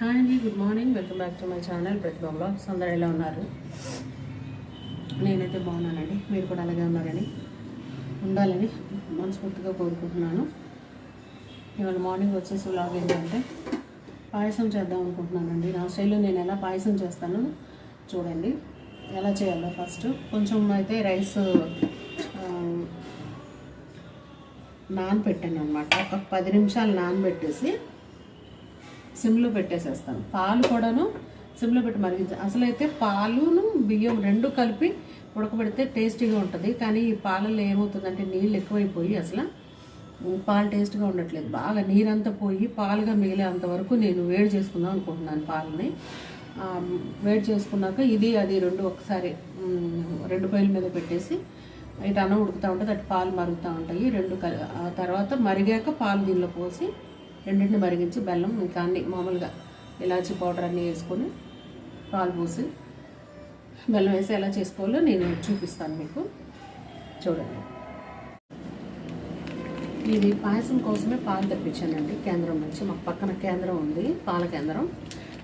Hi అండి, good morning. Welcome back to my channel Pratibha blogs. అందరూ ఎలా ఉన్నారు? నేనైతే బాగున్నానండి. మీరు కూడా అలాగే ఉన్నారని ఉండాలని మనస్ఫూర్తిగా కోరుకుంటున్నాను. ఇవాళ మార్నింగ్ వచ్చేసి వ్లాగ్ ఏంటంటే పాయసం చేద్దాం అనుకుంటున్నానండి. నా స్టైల్లో నేను ఎలా పాయసం చేస్తాను చూడండి. ఎలా చేయాలో ఫస్ట్ కొంచెం అయితే రైస్ నానబెట్టాను అనమాట. ఒక 10 నిమిషాలు నానబెట్టేసి సిమ్లో పెట్టేసేస్తాను. పాలు కూడాను సిమ్లో పెట్టి మరిగించి, అసలు అయితే పాలును బియ్యం రెండు కలిపి ఉడకబెడితే టేస్టీగా ఉంటుంది. కానీ ఈ పాలలో ఏమవుతుందంటే నీళ్ళు ఎక్కువైపోయి అసలు పాలు టేస్ట్గా ఉండట్లేదు. బాగా నీరంతా పోయి పాలుగా మిగిలే అంతవరకు నేను వేడి చేసుకుందాం అనుకుంటున్నాను. పాలని వేడి చేసుకున్నాక ఇది అది రెండు ఒకసారి రెండు పొయ్యిల మీద పెట్టేసి ఇటు అన్నం ఉడుకుతూ ఉంటుంది, అటు పాలు మరుగుతూ ఉంటాయి. ఆ తర్వాత మరిగాక పాలు దీనిలో పోసి రెండింటిని మరిగించి బెల్లం ఇంకా అన్ని మామూలుగా ఇలాచీ పౌడర్ అన్నీ వేసుకొని పాలు పోసి బెల్లం వేసి ఎలా చేసుకోవాలో నేను చూపిస్తాను మీకు. చూడండి, ఇది పాయసం కోసమే పాలు తెప్పించానండి కేంద్రం నుంచి. మాకు పక్కన కేంద్రం ఉంది, పాల కేంద్రం,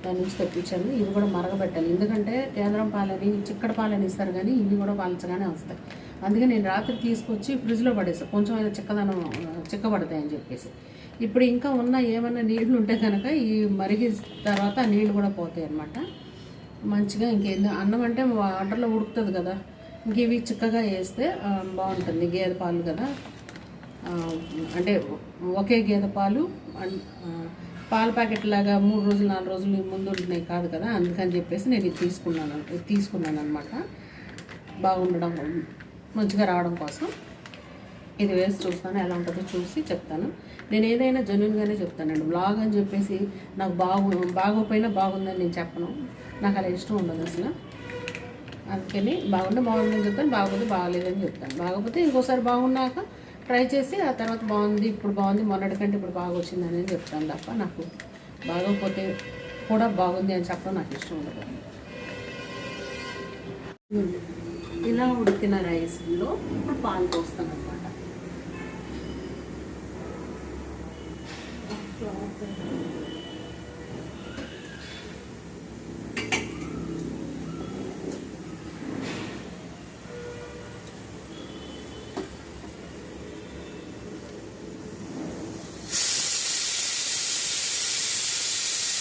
దాని నుంచి తెప్పించాను. ఇవి కూడా మరగబెట్టాలి, ఎందుకంటే కేంద్రం పాలని చిక్కడి పాలని ఇస్తారు కానీ ఇవి కూడా పాలించగానే వస్తాయి. అందుకే నేను రాత్రి తీసుకొచ్చి ఫ్రిడ్జ్లో పడేస్తాను, కొంచెం అయినా చిక్కబడతాయని చెప్పేసి. ఇప్పుడు ఇంకా ఉన్న ఏమైనా నీళ్లు ఉంటే కనుక ఈ మరిగి తర్వాత ఆ నీళ్ళు కూడా పోతాయి అన్నమాట. మంచిగా ఇంకేందో అన్నం అంటే వాటర్లో ఉడుకుతుంది కదా, ఇంక ఇవి చిక్కగా వేస్తే బాగుంటుంది. గేదె పాలు కదా, అంటే ఒకే గేదె పాలు పాల ప్యాకెట్ లాగా 3 రోజులు 4 రోజులు ముందు ఉంటున్నాయి కాదు కదా, అందుకని చెప్పేసి నేను ఇది తీసుకున్నాను అనమాట. బాగుండడం, మంచిగా రావడం కోసం ఇది వేసి చూస్తాను, ఎలా ఉంటుందో చూసి చెప్తాను. నేను ఏదైనా జెన్యూన్గానే చెప్తానండి. బ్లాగ్ అని చెప్పేసి నాకు బాగోపోయినా బాగుందని నేను చెప్పను, నాకు అలా ఇష్టం ఉండదు అసలు. అందుకని బాగుందని చెప్తాను, బాగోపోతే బాగలేదని చెప్తాను. బాగోపోతే ఇంకోసారి బాగున్నాక ట్రై చేసి ఆ తర్వాత బాగుంది, ఇప్పుడు బాగుంది, మొన్నటికంటే ఇప్పుడు బాగా వచ్చిందని చెప్తాను తప్ప నాకు బాగోపోతే కూడా బాగుంది అని చెప్పడం నాకు ఇష్టం ఉండదు. ఇలా ఉడికిన రైస్లో ఇప్పుడు పాలు పోస్తాను అనమాట.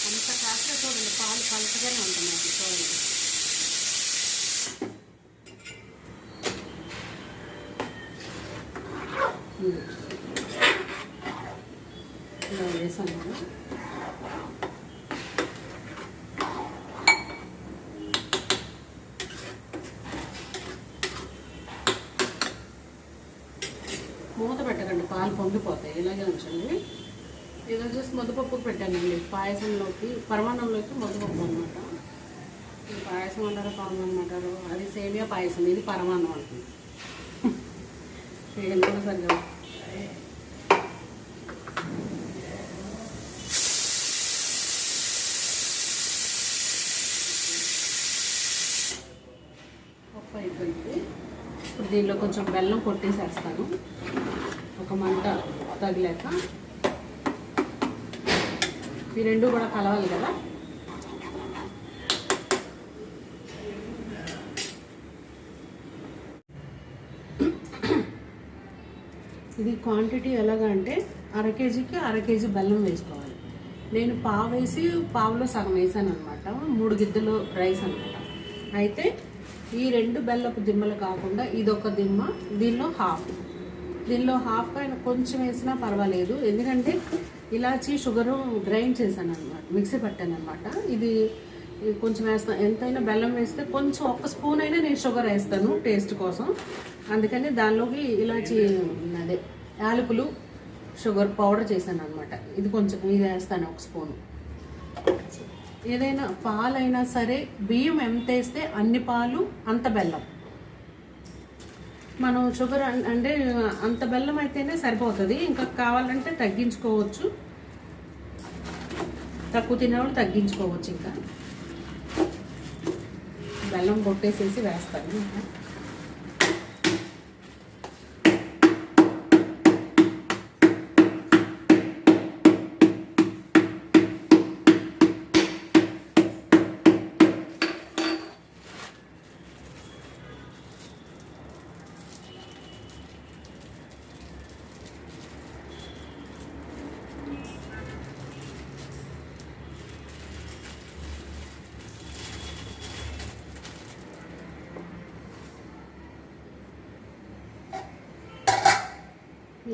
అంత కాస్త చూడండి, పాలు పలచగానే ఉంటుంది అది చూడండి. ఇలా వేసాను కదా, మూత పెట్టకండి, పాలు పొంగిపోతాయి. ఇలాగే ఉంచండి. ఇది వచ్చేసి ముద్దపప్పు పెట్టానండి పాయసంలోకి, పరమాన్నంలోకి ముద్దపప్పు అనమాట. ఇది పాయసం అంటారు, పరమాన్నం అంటారు, అది సేమియా పాయసం, ఇది పరమాన్నం అంటుంది. పేరు కూడా సరిగ్గా పప్పు అయిపోయింది. ఇప్పుడు దీనిలో కొంచెం బెల్లం కొట్టేసేస్తాను, ఒక మంట తగిలాక. ఈ రెండు కూడా కలవాలి కదా. ఇది క్వాంటిటీ ఎలాగా అంటే అర కేజీకి అర కేజీ బెల్లం వేసుకోవాలి. నేను పావు వేసి పావులో సగం వేసాను అనమాట. 3 గిద్దలు రైస్ అనమాట. అయితే ఈ 2 బెల్లపు దిమ్మలు కాకుండా ఇదొక దిమ్మ, దీనిలో హాఫ్ అయినా కొంచెం వేసినా పర్వాలేదు. ఎందుకంటే ఇలాచి షుగరు గ్రైండ్ చేశాను అనమాట, మిక్సీ పట్టాను అనమాట. ఇది కొంచెం వేస్తాను, ఎంతైనా బెల్లం వేస్తే కొంచెం 1 స్పూన్ అయినా నేను షుగర్ వేస్తాను టేస్ట్ కోసం. అందుకని దానిలోకి ఇలాచి అదే యాలకులు షుగర్ పౌడర్ చేశాను అనమాట. ఇది కొంచెం ఇది వేస్తాను, 1 స్పూను. ఏదైనా పాలైనా సరే బియ్యం ఎంత వేస్తే అన్ని పాలు అంత బెల్లం. మనం షుగర్ అంటే అంత బెల్లం అయితేనే సరిపోతుంది, ఇంకా కావాలంటే తగ్గించుకోవచ్చు, తక్కువ తినేవాళ్ళు తగ్గించుకోవచ్చు. ఇంకా బెల్లం కొట్టేసేసి వేస్తాను.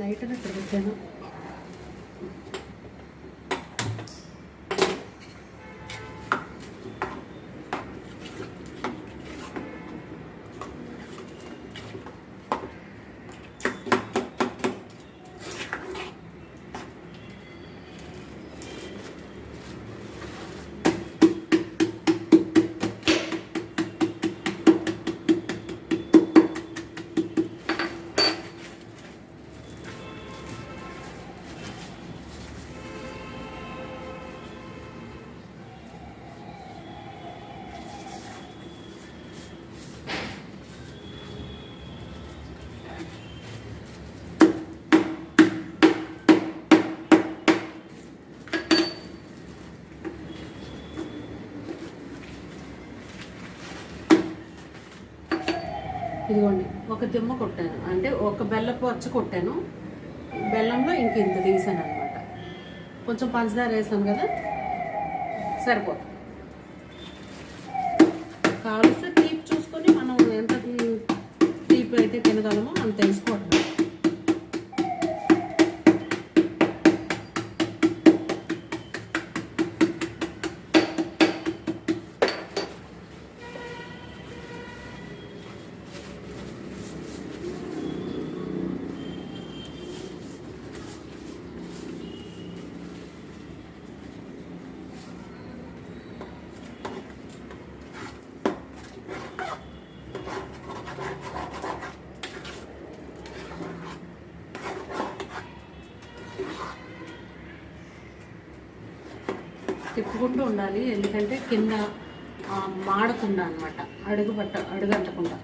లైట్గా ఇక్కడ పెట్టాను. ఇదిగోండి ఒక దిమ్మ కొట్టాను, అంటే ఒక బెల్లపు వచ్చి కొట్టాను. బెల్లంలో ఇంక ఇంత తీసాను అనమాట. కొంచెం పంచదార వేసాను కదా, సరిపోతుంది. కావలిస్తే తీపి చూసుకొని మనం ఎంత తీపి అయితే తినగలమో అంత వేసుకోవడం. తిప్పుకుంటూ ఉండాలి, ఎందుకంటే కింద మాడకుండా అనమాట, అడుగంటకుండా.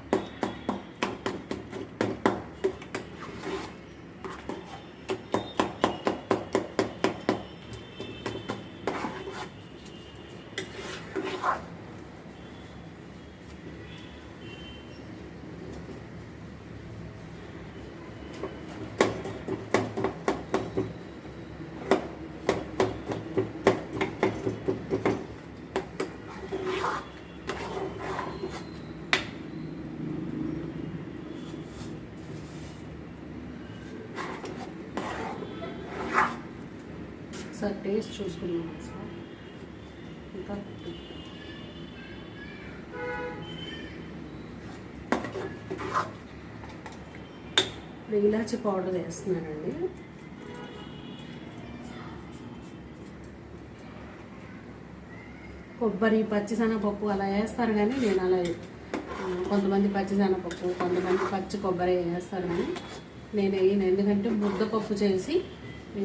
సార్ టేస్ట్ చూసుకున్నాం సార్. ఇంకా ఇప్పుడు ఇలాచి పౌడర్ వేస్తున్నానండి. కొబ్బరి, పచ్చిశనగపప్పు అలా వేస్తారు, కానీ నేను అలా కొంతమంది పచ్చిశనగపప్పు, కొంతమంది పచ్చి కొబ్బరి వేస్తారు, కానీ నేను వేయను. ఎందుకంటే ముద్దపప్పు చేసి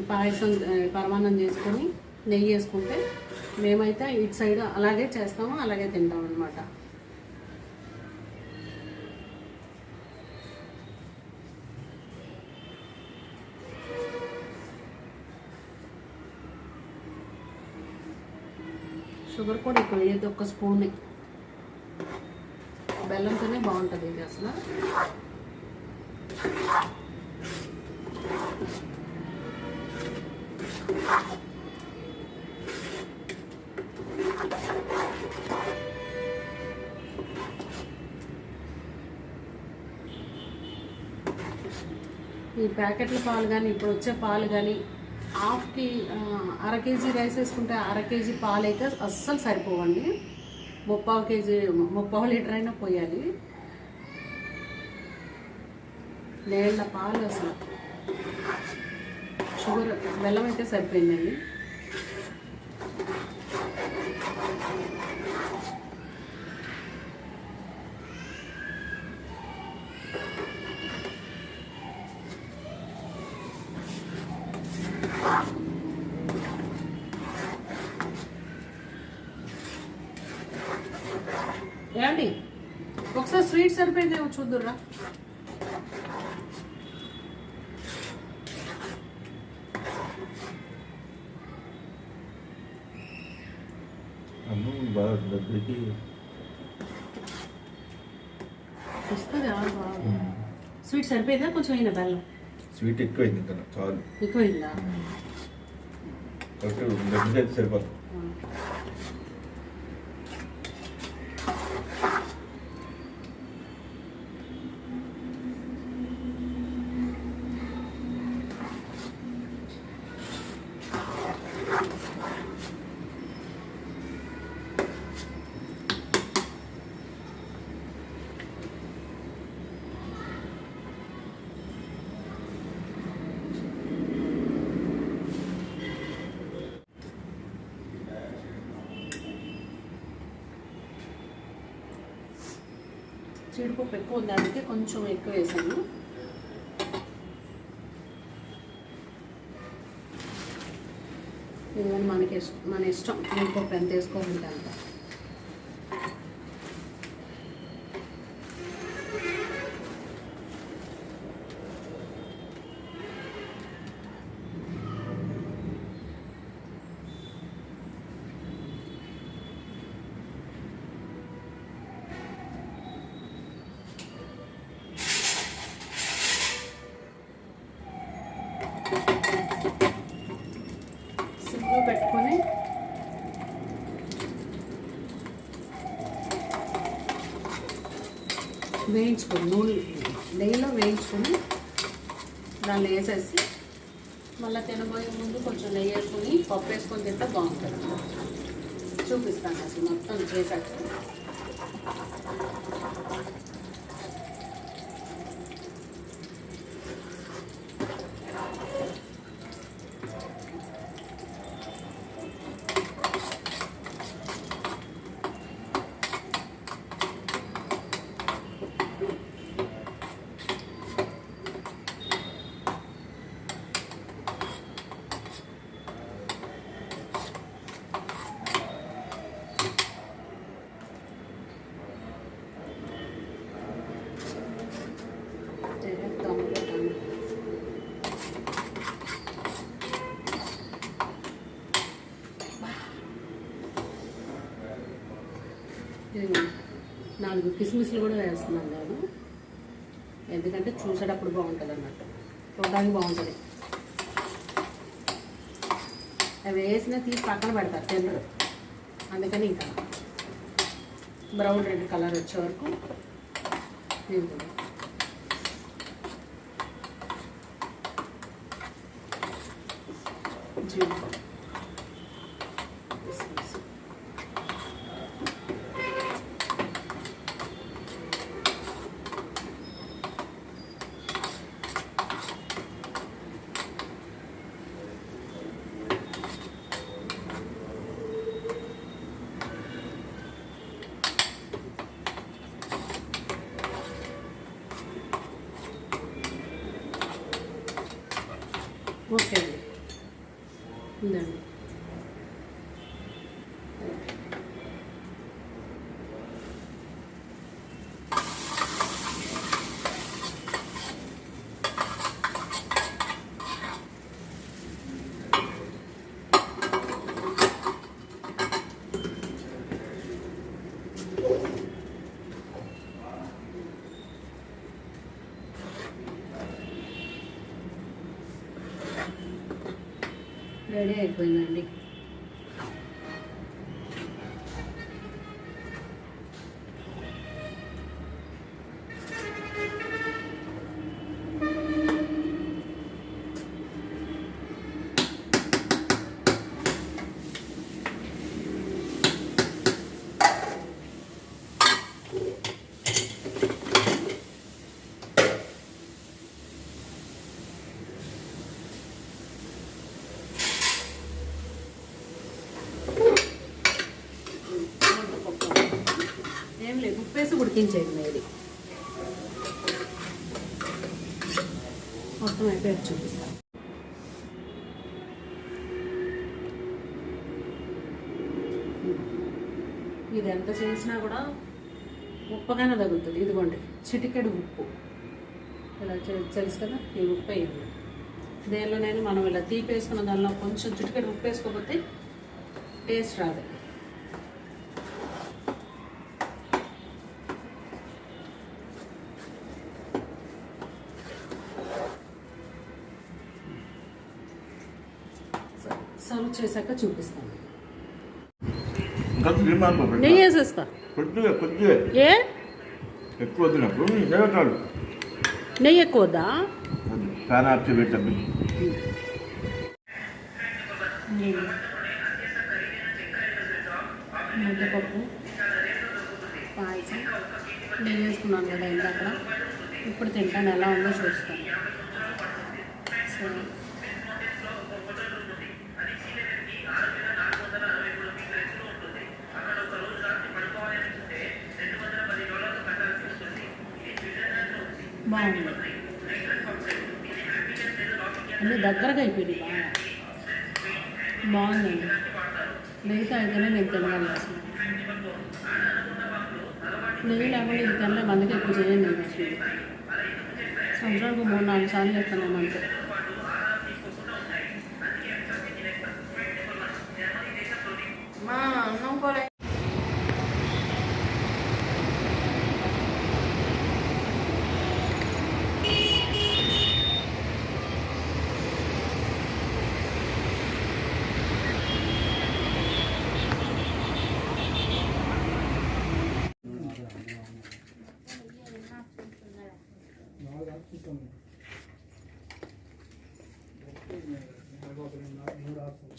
పాయసం పరమాన్నం చేసుకొని నెయ్యి వేసుకుంటే మేమైతే ఇటు సైడ్ అలాగే చేస్తాము, అలాగే తింటాం అన్నమాట. షుగర్ కూడా ఎక్కువ వేయద్దు, ఒక స్పూనే. బెల్లంతోనే బాగుంటుంది ఇది అసలు. ఈ ప్యాకెట్ల పాలు కానీ, ఇప్పుడు వచ్చే పాలు కానీ, హాఫ్కి అర కేజీ రైస్ వేసుకుంటే అర కేజీ పాలు అయితే అస్సలు సరిపోవండి. 3/4 లీటర్ అయినా పోయాలి. నీళ్ళ పాలు అసలు. షుగర్, బెల్లం అయితే సరిపోయిందండి. ఏమండి ఒకసారి స్వీట్ సరిపోయిందేమో చూద్దురా. వస్తుంది స్వీట్ సరిపోయిందా, కొంచెం అయినా బెల్లం స్వీట్ ఎక్కువైంది, ఇంకా చాలు. ఎక్కువైందా? సరిపోతుంది. జీడిపప్పు ఎక్కువ ఉంది, అందుకే కొంచెం ఎక్కువ వేసాను. ఇది మన ఇష్టం, జీడిపప్పు ఎంత వేసుకోవాలంటే అంత. సిమ్లో పెట్టుకొని వేయించుకొని నెయ్యిలో వేయించుకొని దాన్ని వేసేసి మళ్ళీ తినబోయే ముందు కొంచెం నెయ్యి వేసుకొని పప్పు వేసుకొని తింటే బాగుంటుంది. చూపిస్తాను అసలు మొత్తం చేశాక. ఇది 4 కిస్మిస్లు కూడా వేస్తున్నాను నేను, ఎందుకంటే చూసేటప్పుడు బాగుంటుంది అన్నట్టు, చూడడానికి బాగుంటుంది. అవి వేసినా తీసి పక్కన పెడతారు తినరు, అందుకని ఇంకా బ్రౌన్ రెడ్ కలర్ వచ్చే వరకు నేను జీడిపప్పు ఓకే అండి, ఉందండి. రెడీ అయిపోయిందండి. ఏం లేదు, ఉప్పేసి ఉడికించేయండి. ఇది మొత్తం అయిపోయి చూపిస్తాను. ఇది ఎంత చేసినా కూడా ఉప్పగానే తగులుతుంది. ఇదిగోండి చిటికెడు ఉప్పు, ఇలా తెలుసు కదా, ఈ ఉప్పు వేయండి. దేనిలోనైనా మనం ఇలా తీపి వేసుకున్న దానిలో కొంచెం చిటికెడు ఉప్పు వేసుకోకపోతే టేస్ట్ రాదు. సర్వ్ చేశాక చూపిస్తాను. నెయ్యి వేసేస్తా. ఏ ఎక్కువ వద్దు నాకు, నెయ్యి ఎక్కువ వద్దా? ముద్దపప్పు పాయసం నెయ్యి వేసుకున్నాను కదా ఇందాక, ఇప్పుడు తింటాను, ఎలా ఉందో చూస్తాను. సరే, బాగుంది. అన్నీ దగ్గరగా అయిపోయింది బాగా. బాగుందండి. నెయ్యితో అయితేనే నేను తినగలను అసలు. నెయ్యి లేకుండా ఇది తినలేము, అందుకే ఎక్కువ చేయండి నేను అసలు. సంవత్సరానికి 3-4 సార్లు చేస్తున్నాము అంతే. మా అన్నం కూడా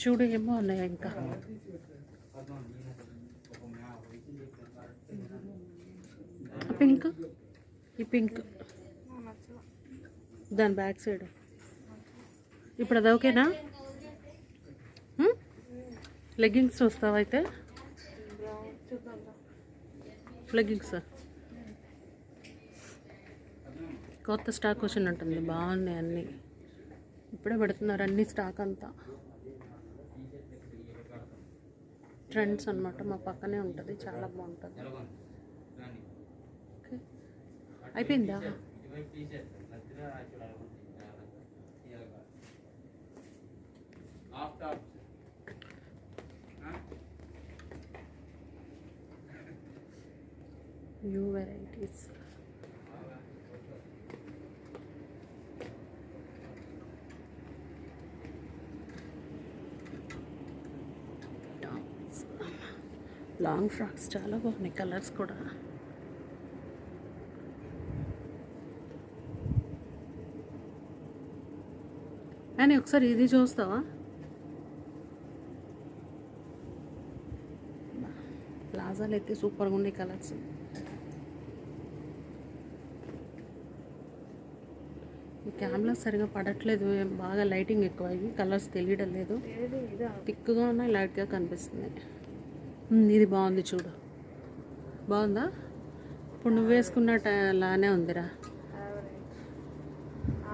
చూడు ఏమో ఉన్నాయా ఇంకా. పింక్, ఈ పింక్ దాని బ్యాక్ సైడ్. ఇప్పుడు అది ఓకేనా? లెగ్గింగ్స్ వస్తావా అయితే? లెగ్గింగ్స్ కొత్త స్టాక్ వచ్చినట్టుంది. బాగున్నాయి అన్నీ, ఇప్పుడే పెడుతున్నారు అన్ని స్టాక్ అంతా. ట్రెండ్స్ అన్నమాట, మా పక్కనే ఉంటుంది, చాలా బాగుంటుంది. ఓకే అయిపోయిందా? New varieties. లాంగ్ ఫ్రాక్స్ చాలా బాగున్నాయి, కలర్స్ కూడా. అని ఒకసారి ఇది చూస్తావా? ప్లాజాలు అయితే సూపర్గా ఉన్నాయి కలర్స్. ఈ కెమెరా సరిగా పడట్లేదు, బాగా లైటింగ్ ఎక్కువ అయ్యి కలర్స్ తెలియడం లేదు. థిక్గా ఉన్నాయి, లైట్గా కనిపిస్తుంది. ఇది బాగుంది చూడు, బాగుందా? ఇప్పుడు నువ్వు వేసుకున్నట్టు లానే ఉందిరా.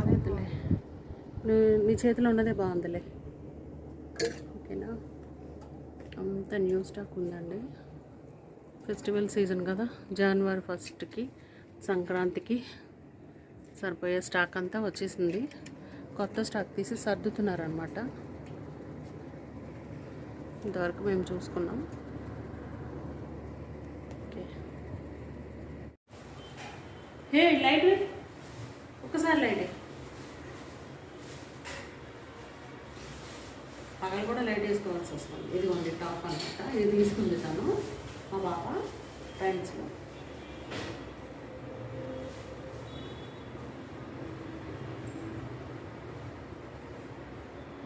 వద్దులే, నీ చేతిలో ఉన్నదే బాగుందిలే. ఓకేనా? అంత న్యూ స్టాక్ ఉందండి. ఫెస్టివల్ సీజన్ కదా, జనవరి 1కి సంక్రాంతికి సరిపోయే స్టాక్ అంతా వచ్చేసింది. కొత్త స్టాక్ తీసి సర్దుతున్నారనమాట. ఇంతవరకు మేము చూసుకున్నాం. హే లైట్ ఒక్కసారి లైట్ పగలు కూడా లైట్ వేసుకోవాల్సి వస్తుంది. ఇదిగోండి టాప్ అనమాట, ఇది తీసుకుంది తను మా బాబా ట్రెండ్స్లో.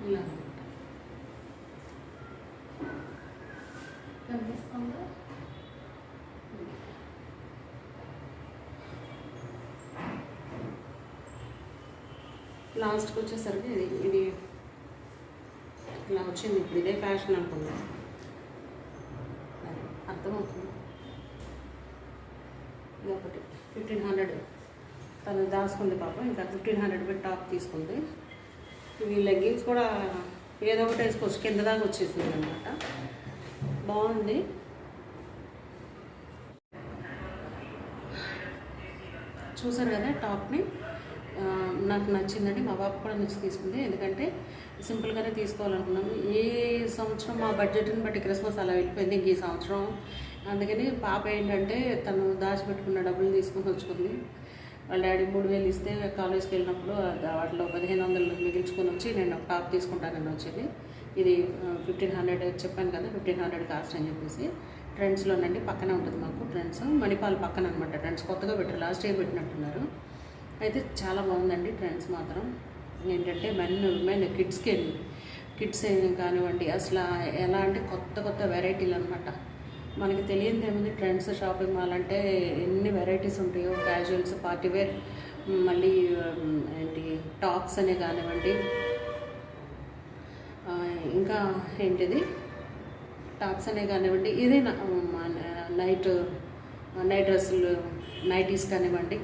ఇలా కనిపిస్తుందా? లాస్ట్కి వచ్చేసరికి ఇది ఇలా వచ్చింది. ఇప్పుడు ఇదే ఫ్యాషన్ అనుకున్నాను, అర్థమవుతుంది. ఇది ఒకటి 1500 తను దాచుకుంది పాపం, ఇంకా 1500 పెట్టి టాప్ తీసుకుంది. ఇవి లెగ్గిన్స్ కూడా ఏదో ఒకటి వేసుకోవచ్చు, కింద దాకా వచ్చేసింది అనమాట. బాగుంది. చూసారు కదా టాప్ని, నాకు నచ్చిందండి. మా బాబు కూడా నచ్చి తీసుకుంది, ఎందుకంటే సింపుల్గానే తీసుకోవాలనుకున్నాము. ఏ సంవత్సరం మా బడ్జెట్ని బట్టి క్రిస్మస్ అలా వెళ్ళిపోయింది, ఇంక ఈ సంవత్సరం అందుకని పాప ఏంటంటే తను దాచిపెట్టుకున్న డబ్బులు తీసుకుని వచ్చుకుంది. వాళ్ళ డాడీ 3000 ఇస్తే కాలేజ్కి వెళ్ళినప్పుడు వాటిలో 1500 మిగిల్చుకొని వచ్చి నేను ఒక టాప్ తీసుకుంటానని వచ్చింది. ఇది 1500 చెప్పాను కదా, 1500 కాస్ట్ అని చెప్పేసి. ట్రెండ్స్లోనండి, పక్కనే ఉంటుంది మాకు ట్రెండ్స్, మణిపాల్ పక్కన అనమాట. ట్రెండ్స్ కొత్తగా పెట్టారు, లాస్ట్ ఇయర్ పెట్టినట్టున్నారు. అయితే చాలా బాగుందండి ట్రెండ్స్ మాత్రం. ఏంటంటే మెన్ విమెన్ కిడ్స్ కానివ్వండి, అసలు ఎలా అంటే కొత్త కొత్త వెరైటీలు అనమాట. మనకి తెలియదు ఏముంది, ట్రెండ్స్ షాపింగ్ మాల్ అంటే ఎన్ని వెరైటీస్ ఉంటాయో, క్యాజువల్స్, పార్టీవేర్, మళ్ళీ ఏంటి టాప్స్ అనే కానివ్వండి, ఇంకా ఏంటిది టాప్స్ అనే కానివ్వండి, ఏదైనా నైట్ డ్రెస్సులు, నైటీస్ కానివ్వండి,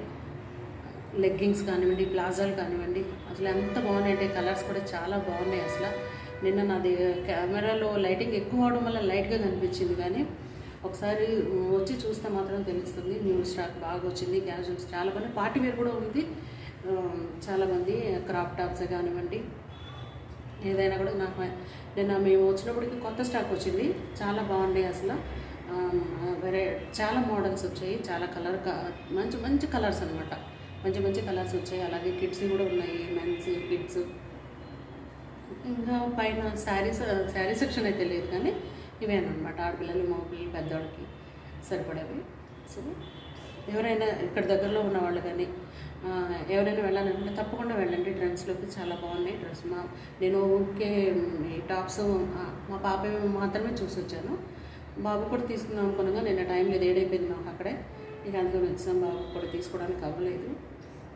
లెగ్గింగ్స్ కానివ్వండి, ప్లాజాలు కానివ్వండి, అసలు ఎంత బాగున్నాయంటే కలర్స్ కూడా చాలా బాగున్నాయి. అసలు నిన్న నాది కెమెరాలో లైటింగ్ ఎక్కువ అవడం వల్ల లైట్గా కనిపించింది, కానీ ఒకసారి వచ్చి చూస్తే మాత్రం తెలుస్తుంది. న్యూ స్టాక్ బాగా వచ్చింది. క్యాజువల్స్ చాలా మంది, పార్టీ వేర్ కూడా ఉంది. చాలామంది క్రాప్ టాప్స్ కానివ్వండి, ఏదైనా కూడా నాకు నిన్న మేము వచ్చినప్పటికి కొత్త స్టాక్ వచ్చింది. చాలా బాగున్నాయి అసలు. వేరే చాలా మోడల్స్ వచ్చాయి. చాలా మంచి మంచి కలర్స్ అనమాట. మంచి మంచి కలర్స్ వచ్చాయి. అలాగే కిడ్స్ కూడా ఉన్నాయి, మెన్స్ కిడ్స్. ఇంకా పైన శారీ సెక్షన్ అయితే లేదు, కానీ ఇవేనమాట ఆడపిల్లలు, మగపిల్లలు, పెద్దవాళ్ళకి సరిపడేవి. సో ఎవరైనా ఇక్కడ దగ్గరలో ఉన్న వాళ్ళు కానీ ఎవరైనా వెళ్ళాలనుకుంటే తప్పకుండా వెళ్ళండి. ట్రెండ్స్లోకి చాలా బాగున్నాయి డ్రెస్. నేను ఊరికే ఈ టాప్స్ మా పాప మాత్రమే చూసి వచ్చాను. బాబు కూడా తీసుకుందాం అనుకున్నాగా నిన్న టైం లేదు, ఏడైపోయింది నాకు అక్కడే. ఇక అందుకని వచ్చాం. బాబు కూడా తీసుకోవడానికి అవ్వలేదు.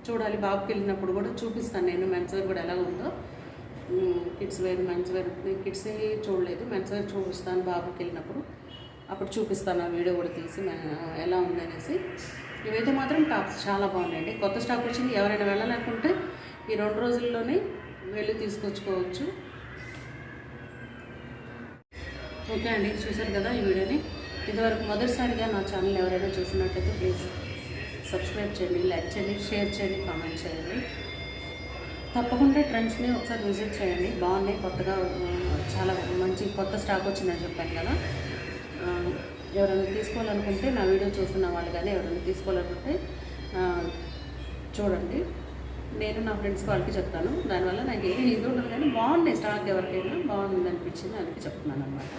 చూడాలి, బాబుకి వెళ్ళినప్పుడు కూడా చూపిస్తాను నేను మెన్స్ వేర్ కూడా ఎలా ఉందో. Kids wear, men's wear. Kids చూడలేదు, మెన్స్ వేర్ చూపిస్తాను బాబుకి వెళ్ళినప్పుడు. అప్పుడు చూపిస్తాను, ఆ వీడియో కూడా తీసి ఎలా ఉందనేసి. ఇవైతే మాత్రం టాప్స్ చాలా బాగున్నాయండి. కొత్త స్టాక్ వచ్చింది. ఎవరైనా వెళ్ళాలనుకుంటే ఈ 2 రోజుల్లోనే వెళ్ళి తీసుకొచ్చుకోవచ్చు. ఓకే అండి, చూసారు కదా ఈ వీడియోని. ఇంతవరకు మొదటిసారిగా నా ఛానల్ ఎవరైనా చూసినట్లయితే ప్లీజ్ సబ్స్క్రైబ్ చేయండి, లైక్ చేయండి, షేర్ చేయండి, కామెంట్ చేయండి. తప్పకుండా ట్రెండ్స్ని ఒకసారి విజిట్ చేయండి. బాగున్నాయి, కొత్తగా చాలా మంచి కొత్త స్టాక్ వచ్చిందని చెప్పాను కదా. ఎవరైనా తీసుకోవాలనుకుంటే, నా వీడియో చూస్తున్న వాళ్ళు కానీ ఎవరైనా తీసుకోవాలనుకుంటే చూడండి. నేను నా ఫ్రెండ్స్ వాళ్ళకి చెప్తాను. దానివల్ల నాకు ఇది ఉండదు, కానీ బాగున్నాయి స్టాక్. ఎవరికైనా బాగుంది అనిపించింది అందుకే చెప్తున్నాను అనమాట.